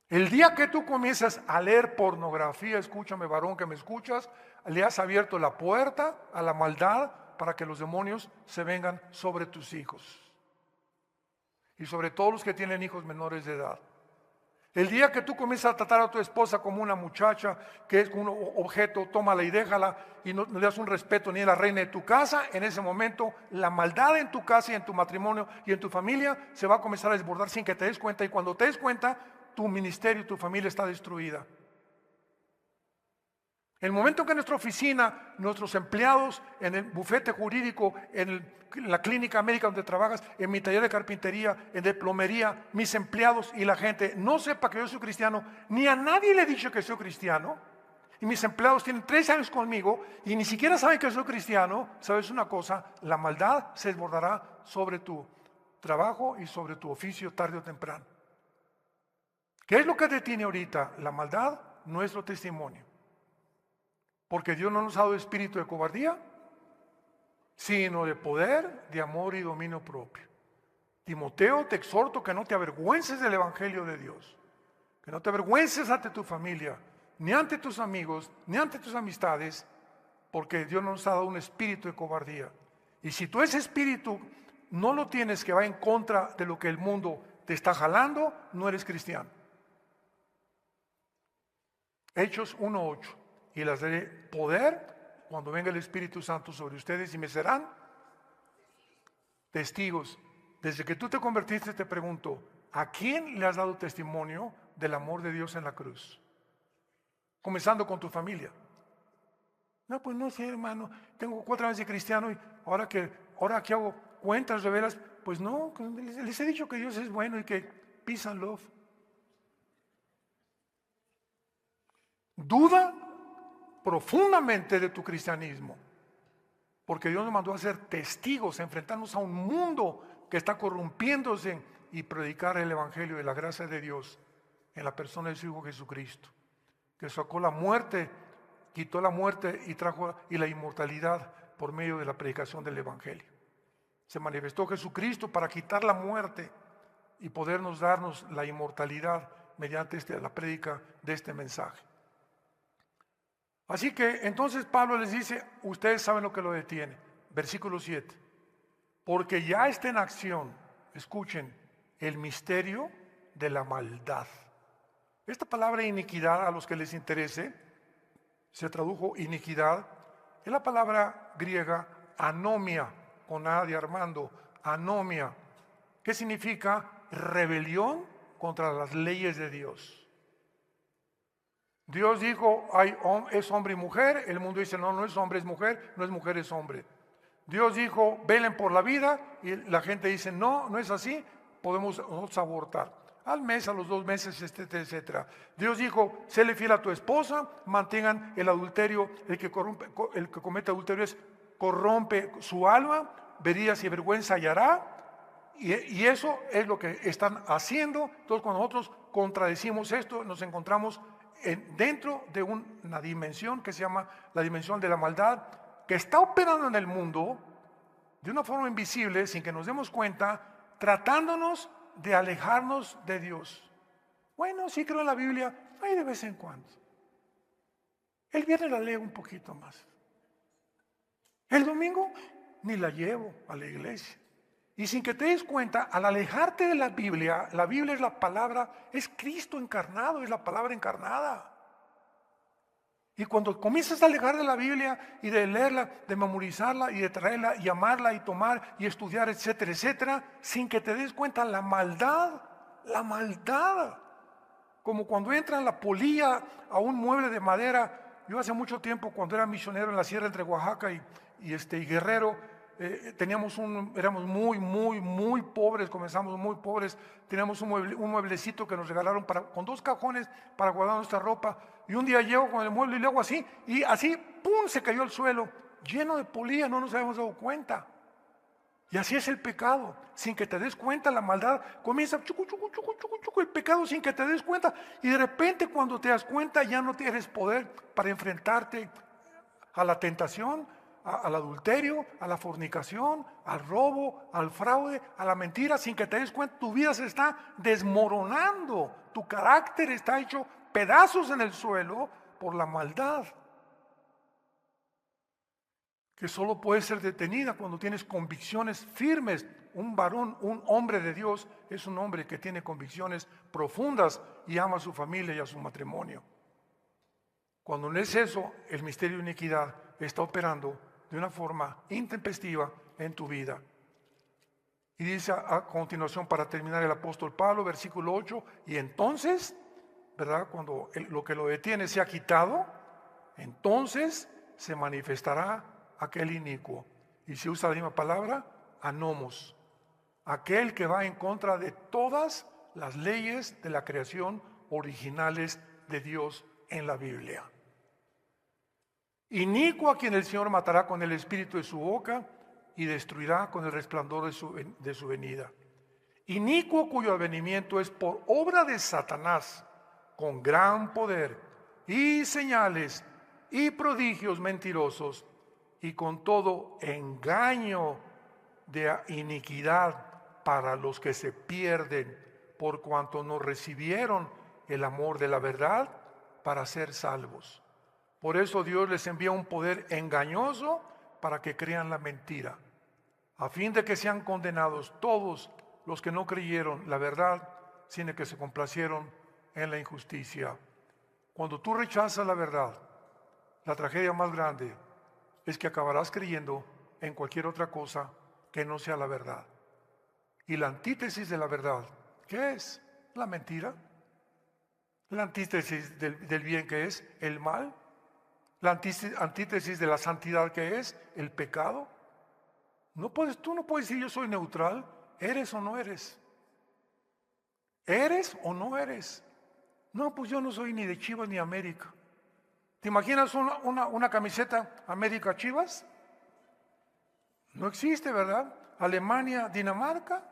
El día que tú comienzas a leer pornografía, escúchame varón que me escuchas, le has abierto la puerta a la maldad para que los demonios se vengan sobre tus hijos. Y sobre todos los que tienen hijos menores de edad. El día que tú comienzas a tratar a tu esposa como una muchacha, que es un objeto, tómala y déjala, y no le das un respeto ni a la reina de tu casa, en ese momento la maldad en tu casa y en tu matrimonio y en tu familia se va a comenzar a desbordar sin que te des cuenta, y cuando te des cuenta, tu ministerio y tu familia está destruida. El momento que en nuestra oficina, nuestros empleados, en el bufete jurídico, en la clínica médica donde trabajas, en mi taller de carpintería, en de plomería, mis empleados y la gente no sepa que yo soy cristiano, ni a nadie le he dicho que soy cristiano, y mis empleados tienen 3 años conmigo y ni siquiera saben que soy cristiano, ¿sabes una cosa? La maldad se desbordará sobre tu trabajo y sobre tu oficio tarde o temprano. ¿Qué es lo que detiene ahorita? La maldad, nuestro testimonio. Porque Dios no nos ha dado espíritu de cobardía, sino de poder, de amor y dominio propio. Timoteo, te exhorto que no te avergüences del evangelio de Dios, que no te avergüences ante tu familia, ni ante tus amigos, ni ante tus amistades, porque Dios no nos ha dado un espíritu de cobardía. Y si tú ese espíritu no lo tienes, que va en contra de lo que el mundo te está jalando, no eres cristiano. Hechos 1:8. Y les daré poder cuando venga el Espíritu Santo sobre ustedes y me serán testigos. Desde que tú te convertiste, te pregunto, ¿a quién le has dado testimonio del amor de Dios en la cruz? Comenzando con tu familia. No, pues no sé, hermano, tengo 4 años de cristiano y ahora que hago cuentas de veras, pues no, les he dicho que Dios es bueno y que peace and love. Duda profundamente de tu cristianismo, porque Dios nos mandó a ser testigos, a enfrentarnos a un mundo que está corrompiéndose y predicar el evangelio de la gracia de Dios en la persona de su Hijo Jesucristo, que sacó la muerte, quitó la muerte y trajo la inmortalidad por medio de la predicación del evangelio. Se manifestó Jesucristo para quitar la muerte y podernos darnos la inmortalidad mediante la prédica de este mensaje. Así que entonces Pablo les dice, ustedes saben lo que lo detiene. Versículo 7. Porque ya está en acción, escuchen, el misterio de la maldad. Esta palabra iniquidad, a los que les interese, se tradujo iniquidad, es la palabra griega anomia, con A de Armando, anomia, que significa rebelión contra las leyes de Dios. Dios dijo, es hombre y mujer, el mundo dice, no es hombre, es mujer, no es mujer, es hombre. Dios dijo, velen por la vida, y la gente dice, no, no es así, podemos nosotros abortar. Al mes, a los 2 meses, etcétera, etcétera. Dios dijo, séle fiel a tu esposa, mantengan el adulterio, el que comete adulterio corrompe su alma, verías y vergüenza hallará. Y eso es lo que están haciendo. Entonces, cuando nosotros contradecimos esto, nos encontramos dentro de una dimensión que se llama la dimensión de la maldad, que está operando en el mundo de una forma invisible, sin que nos demos cuenta, tratándonos de alejarnos de Dios. Bueno, sí creo en la Biblia, ahí de vez en cuando. El viernes la leo un poquito más. El domingo ni la llevo a la iglesia. Y sin que te des cuenta, al alejarte de la Biblia es la palabra, es Cristo encarnado, es la palabra encarnada. Y cuando comienzas a alejar de la Biblia y de leerla, de memorizarla y de traerla y amarla y tomar y estudiar, etcétera, etcétera, sin que te des cuenta la maldad, como cuando entra la polilla a un mueble de madera. Yo hace mucho tiempo, cuando era misionero en la sierra entre Oaxaca y Guerrero, éramos muy pobres, comenzamos muy pobres. Teníamos un mueblecito que nos regalaron con 2 cajones para guardar nuestra ropa. Y un día llego con el mueble y le hago así, y así, ¡pum!, se cayó al suelo, lleno de polilla, no nos habíamos dado cuenta. Y así es el pecado, sin que te des cuenta, la maldad comienza el pecado sin que te des cuenta. Y de repente, cuando te das cuenta, ya no tienes poder para enfrentarte a la tentación, al adulterio, a la fornicación, al robo, al fraude, a la mentira. Sin que te des cuenta, tu vida se está desmoronando, tu carácter está hecho pedazos en el suelo por la maldad, que solo puede ser detenida cuando tienes convicciones firmes. Un varón, un hombre de Dios, es un hombre que tiene convicciones profundas y ama a su familia y a su matrimonio. Cuando no es eso, el misterio de iniquidad está operando de una forma intempestiva en tu vida. Y dice a continuación, para terminar, el apóstol Pablo, versículo 8, y entonces, ¿verdad?, cuando lo que lo detiene se ha quitado, entonces se manifestará aquel inicuo. Y se usa la misma palabra, anomos, aquel que va en contra de todas las leyes de la creación originales de Dios en la Biblia. Inicuo a quien el Señor matará con el espíritu de su boca y destruirá con el resplandor de su venida. Inicuo cuyo advenimiento es por obra de Satanás, con gran poder y señales y prodigios mentirosos, y con todo engaño de iniquidad para los que se pierden, por cuanto no recibieron el amor de la verdad para ser salvos. Por eso Dios les envía un poder engañoso para que crean la mentira, a fin de que sean condenados todos los que no creyeron la verdad, sino que se complacieron en la injusticia. Cuando tú rechazas la verdad, la tragedia más grande es que acabarás creyendo en cualquier otra cosa que no sea la verdad. Y la antítesis de la verdad, ¿qué es? La mentira. La antítesis del bien, ¿qué es? El mal. La antítesis de la santidad, ¿qué es? El pecado. Tú no puedes decir yo soy neutral. ¿Eres o no eres? ¿Eres o no eres? No, pues yo no soy ni de Chivas ni América. ¿Te imaginas una camiseta América Chivas? No existe, ¿verdad? Alemania, Dinamarca,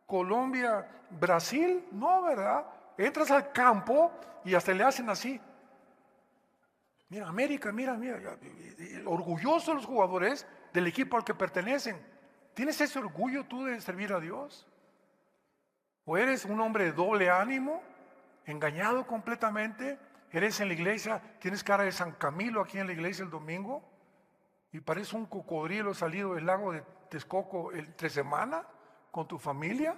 Colombia, Brasil, no, ¿verdad? Entras al campo y hasta le hacen así. Mira, América, mira, orgullosos los jugadores del equipo al que pertenecen. ¿Tienes ese orgullo tú de servir a Dios? ¿O eres un hombre de doble ánimo, engañado completamente? ¿Eres en la iglesia, tienes cara de San Camilo aquí en la iglesia el domingo? Y parece un cocodrilo salido del lago de Texcoco entre semana con tu familia.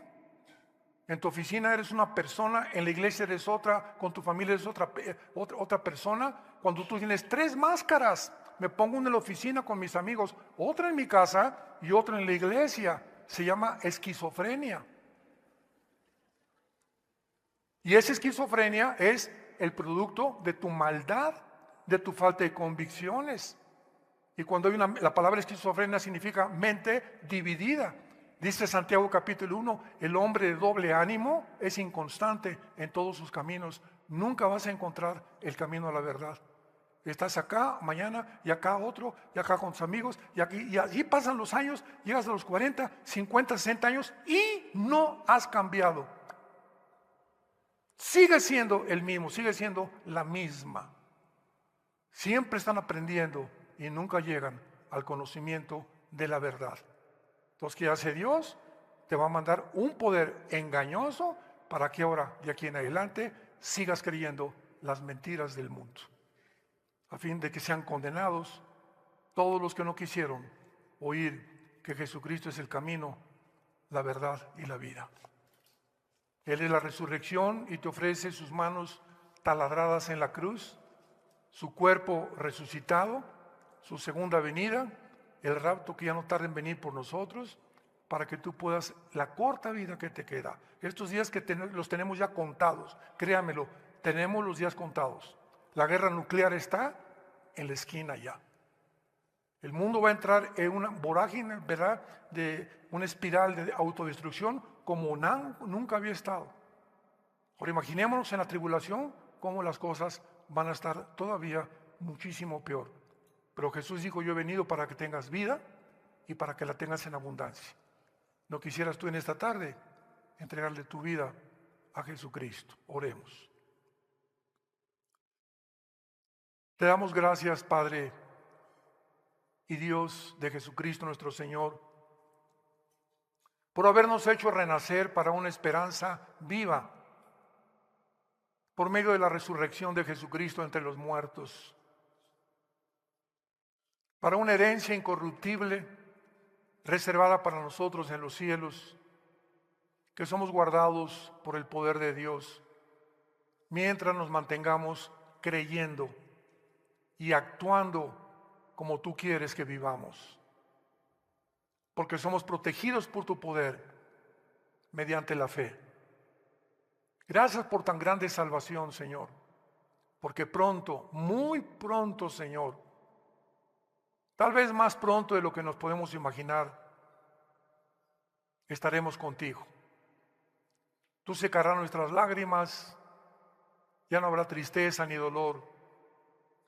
En tu oficina eres una persona, en la iglesia eres otra, con tu familia eres otra persona. Cuando tú tienes 3 máscaras, me pongo una en la oficina con mis amigos, otra en mi casa y otra en la iglesia. Se llama esquizofrenia. Y esa esquizofrenia es el producto de tu maldad, de tu falta de convicciones. Y cuando hay la palabra esquizofrenia significa mente dividida. Dice Santiago capítulo 1, el hombre de doble ánimo es inconstante en todos sus caminos. Nunca vas a encontrar el camino a la verdad. Estás acá mañana y acá otro, y acá con tus amigos, y aquí, y allí pasan los años, llegas a los 40, 50, 60 años y no has cambiado. Sigue siendo el mismo, sigue siendo la misma. Siempre están aprendiendo y nunca llegan al conocimiento de la verdad. Entonces, ¿qué hace Dios? Te va a mandar un poder engañoso para que ahora, de aquí en adelante, sigas creyendo las mentiras del mundo, a fin de que sean condenados todos los que no quisieron oír que Jesucristo es el camino, la verdad y la vida. Él es la resurrección y te ofrece sus manos taladradas en la cruz, su cuerpo resucitado, su segunda venida, el rapto que ya no tarda en venir por nosotros, para que tú puedas, la corta vida que te queda, estos días que los tenemos ya contados, créamelo, tenemos los días contados. La guerra nuclear está en la esquina ya. El mundo va a entrar en una vorágine, ¿verdad?, de una espiral de autodestrucción como nunca había estado. Ahora imaginémonos en la tribulación cómo las cosas van a estar todavía muchísimo peor. Pero Jesús dijo, yo he venido para que tengas vida y para que la tengas en abundancia. ¿No quisieras tú en esta tarde entregarle tu vida a Jesucristo? Oremos. Te damos gracias, Padre y Dios de Jesucristo nuestro Señor, por habernos hecho renacer para una esperanza viva, por medio de la resurrección de Jesucristo entre los muertos, para una herencia incorruptible reservada para nosotros en los cielos, que somos guardados por el poder de Dios, mientras nos mantengamos creyendo y actuando como tú quieres que vivamos, porque somos protegidos por tu poder mediante la fe. Gracias por tan grande salvación, Señor, porque pronto, muy pronto, Señor, tal vez más pronto de lo que nos podemos imaginar, estaremos contigo. Tú secarás nuestras lágrimas, ya no habrá tristeza ni dolor,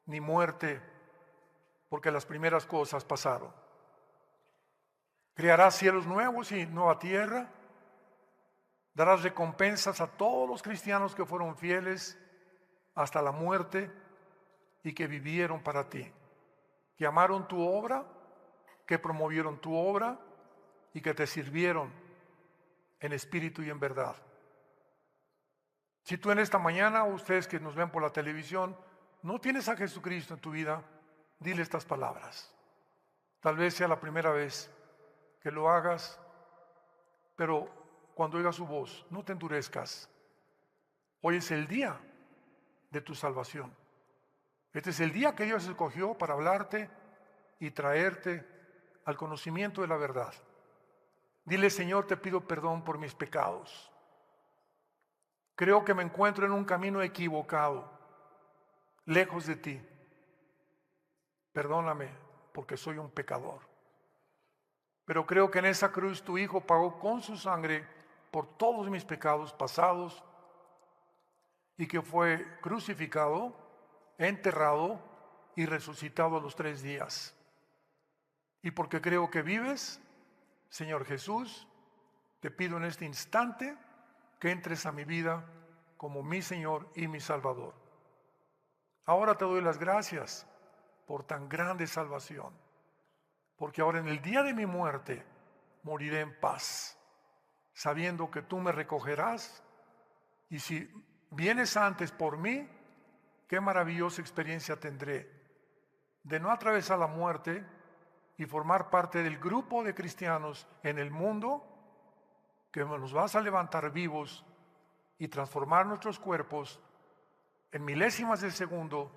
ni muerte, porque las primeras cosas pasaron. Crearás cielos nuevos y nueva tierra, darás recompensas a todos los cristianos que fueron fieles hasta la muerte y que vivieron para ti, que amaron tu obra, que promovieron tu obra y que te sirvieron en espíritu y en verdad. Si tú en esta mañana, o ustedes que nos ven por la televisión, no tienes a Jesucristo en tu vida, dile estas palabras. Tal vez sea la primera vez que lo hagas, pero cuando oigas su voz, no te endurezcas. Hoy es el día de tu salvación. Este es el día que Dios escogió para hablarte y traerte al conocimiento de la verdad. Dile, Señor, te pido perdón por mis pecados. Creo que me encuentro en un camino equivocado, lejos de ti. Perdóname porque soy un pecador. Pero creo que en esa cruz tu Hijo pagó con su sangre por todos mis pecados pasados y que fue crucificado, enterrado y resucitado a los 3 días. Y porque creo que vives, Señor Jesús, te pido en este instante que entres a mi vida como mi Señor y mi Salvador. Ahora te doy las gracias por tan grande salvación, porque ahora en el día de mi muerte moriré en paz, sabiendo que tú me recogerás, y si vienes antes por mí, qué maravillosa experiencia tendré de no atravesar la muerte y formar parte del grupo de cristianos en el mundo que nos vas a levantar vivos y transformar nuestros cuerpos en milésimas de segundo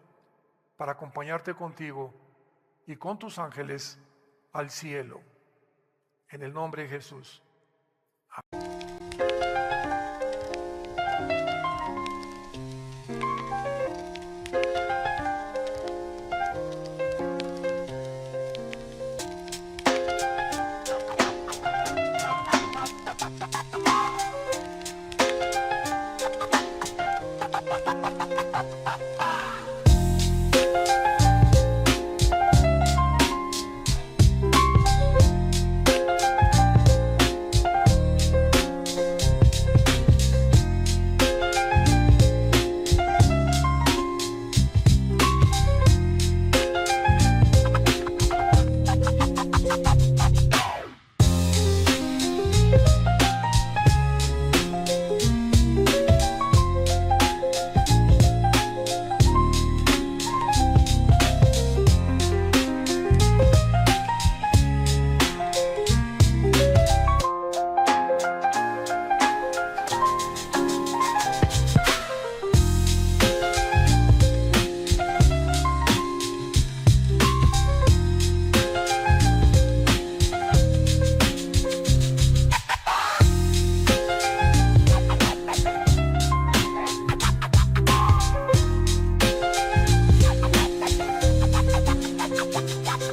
para acompañarte contigo y con tus ángeles al cielo. En el nombre de Jesús.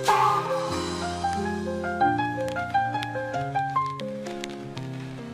Bye.